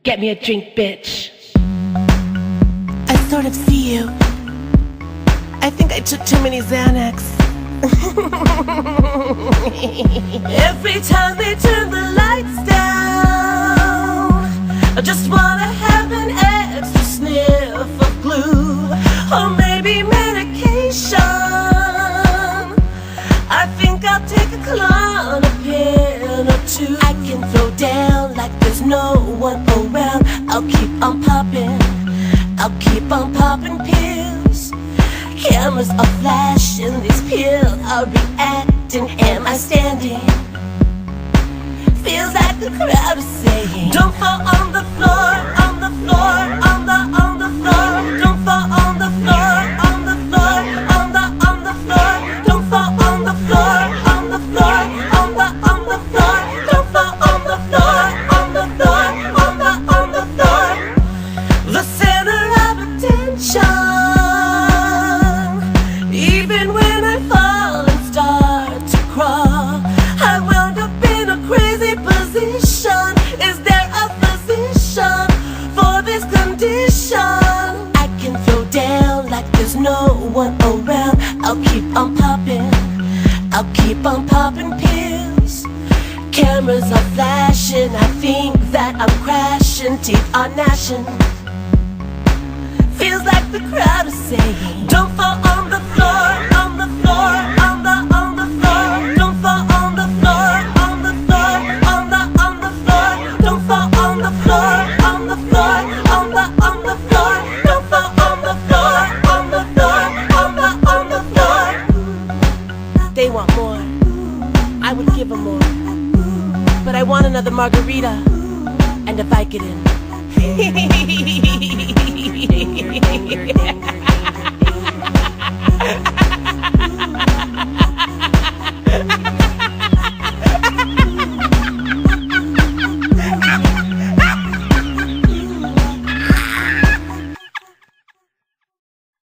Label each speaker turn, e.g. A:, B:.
A: Get me a drink, bitch.
B: I sort of see you. I think I took too many Xanax. Every time they turn the lights down, I just wanna have an extra sniff of glue, or maybe medication. I think I'll take a Klonopin or two. I can throw down like there's no one around. I'll keep on popping, I'll keep on popping pills. Cameras are flashing, these pills are reacting. Am I standing? Feels like the crowd is saying, don't fall on the floor, on the floor, on the floor. Don't fall on the floor, on the floor, on the floor. Don't fall on the floor, on the floor, on the floor. Don't fall on the floor, on the floor, on the floor. The center of attention. Even when I fall and start to crawl, I wound up in a crazy position. Is there a physician for this condition? I can throw down like there's no one around. I'll keep on popping, I'll keep on popping pills. Cameras are flashing, I think that I'm crashing. Teeth are gnashing. Feels like the crowd is saying, don't fall on the floor, on the floor, on the floor. Don't fall on the floor, on the floor, on the floor. Don't fall on the floor, on the floor, on the floor. Don't fall on the floor, on the floor, on the floor. They want more, I would give them more, but I want another margarita and a Vicodin.